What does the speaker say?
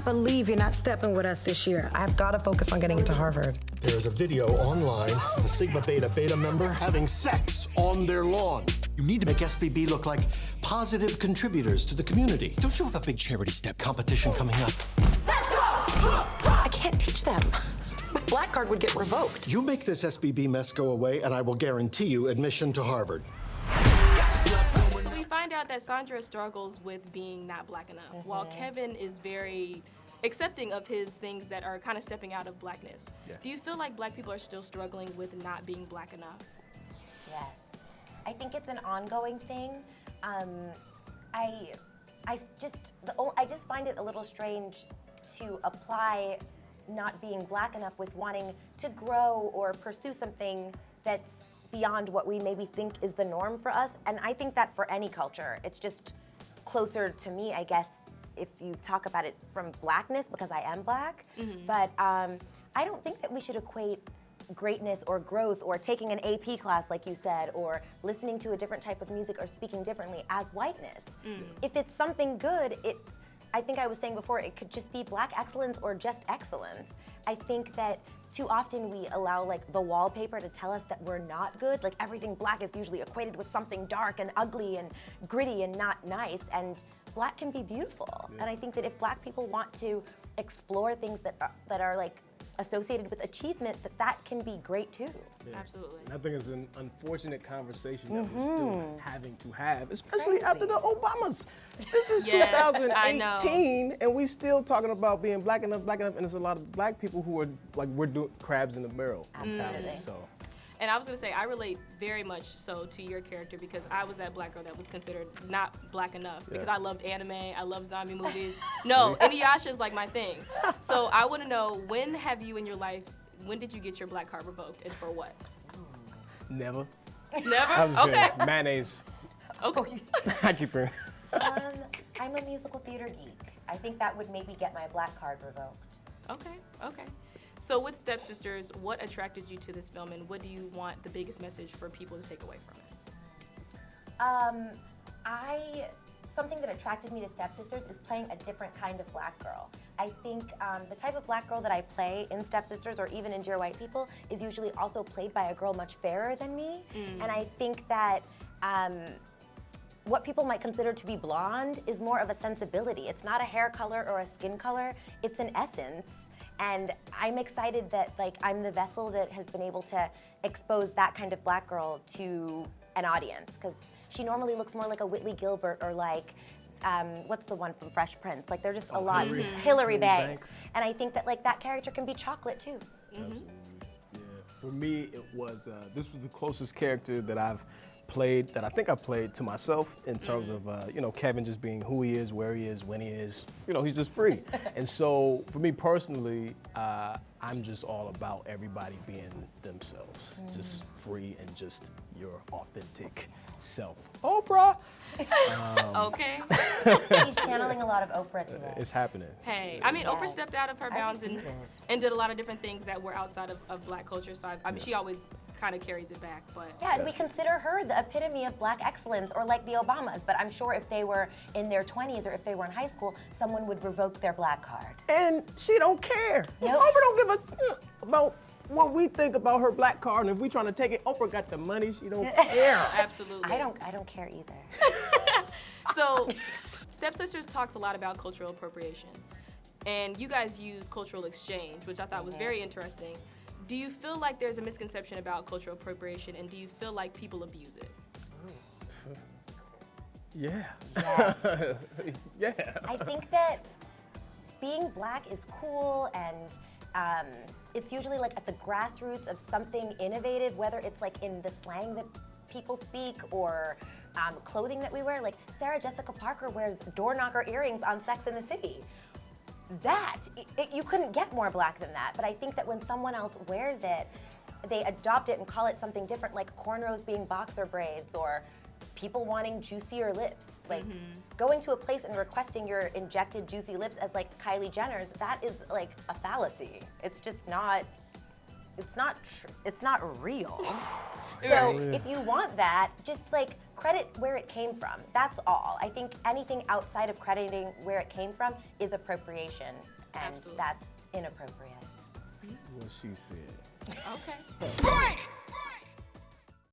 believe you're not stepping with us this year. I've got to focus on getting into Harvard. There is a video online of a Sigma Beta member having sex on their lawn. You need to make SBB look like positive contributors to the community. Don't you have a big charity step competition coming up? Let's go! I can't teach them. My black card would get revoked. You make this SBB mess go away, and I will guarantee you admission to Harvard. We find out that Sandra struggles with being not black enough, while Keven is very accepting of his things that are kind of stepping out of blackness. Yeah. Do you feel like black people are still struggling with not being black enough? Yes. I think it's an ongoing thing. I just find it a little strange to apply not being black enough with wanting to grow or pursue something that's beyond what we maybe think is the norm for us. And I think that for any culture, it's just closer to me, I guess, if you talk about it from blackness, because I am black. But I don't think that we should equate greatness or growth or taking an AP class, like you said, or listening to a different type of music or speaking differently as whiteness. If it's something good, I think I was saying before, it could just be black excellence or just excellence. I think that too often we allow like the wallpaper to tell us that we're not good. Like everything black is usually equated with something dark and ugly and gritty and not nice. And black can be beautiful. And I think that if black people want to explore things that are like associated with achievement, that can be great too. Absolutely. And I think it's an unfortunate conversation that we're still having to have, especially after the Obamas. This is 2018, and we're still talking about being black enough, and there's a lot of black people who are like, we're doing crabs in the barrel. Absolutely. So. And I was gonna say, I relate very much so to your character because I was that black girl that was considered not black enough because I loved anime, I love zombie movies. No, Inuyasha is like my thing. So I wanna know, when have you in your life, when did you get your black card revoked and for what? Never. Never? I was Okay. Mayonnaise. Okay. I keep it. I'm a musical theater geek. I think that would maybe get my black card revoked. Okay. So with Stepsisters, what attracted you to this film and what do you want the biggest message for people to take away from it? Something that attracted me to Stepsisters is playing a different kind of black girl. I think the type of black girl that I play in Stepsisters or even in Dear White People is usually also played by a girl much fairer than me. And I think that what people might consider to be blonde is more of a sensibility. It's not a hair color or a skin color, it's an essence. And I'm excited that I'm the vessel that has been able to expose that kind of black girl to an audience, because she normally looks more like a Whitley Gilbert or like, what's the one from Fresh Prince? Like, they're just a lot, Hillary Banks. And I think that that character can be chocolate too. Absolutely, yeah. For me, it was, this was the closest character that I've played, that I think I played to myself in terms of, Keven just being who he is, where he is, when he is, he's just free. And so for me personally, I'm just all about everybody being themselves, just free and just your authentic self. Oprah! Okay. He's channeling a lot of Oprah today. It's happening. Hey, I mean, Oprah stepped out of her bounds and did a lot of different things that were outside of black culture, so I mean, she always kind of carries it back, but. Yeah, and we consider her the epitome of black excellence, or like the Obamas, but I'm sure if they were in their 20s or if they were in high school, someone would revoke their black card. And she don't care. Nope. Oprah don't give a about what we think about her black card, and if we trying to take it, Oprah got the money, she don't care. Absolutely. I don't care either. So, Stepsisters talks a lot about cultural appropriation, and you guys use cultural exchange, which I thought was very interesting. Do you feel like there's a misconception about cultural appropriation, and do you feel like people abuse it? Yeah. Yes. Yeah. I think that being black is cool, and it's usually like at the grassroots of something innovative, whether it's like in the slang that people speak or clothing that we wear. Like Sarah Jessica Parker wears door knocker earrings on Sex and the City. You couldn't get more black than that. But I think that when someone else wears it, they adopt it and call it something different, like cornrows being boxer braids or people wanting juicier lips. Like going to a place and requesting your injected juicy lips as like Kylie Jenner's, that is like a fallacy. It's just not, it's not real. So if you want that, just like credit where it came from. That's all. I think anything outside of crediting where it came from is appropriation, and that's inappropriate. What she said. Okay. Break!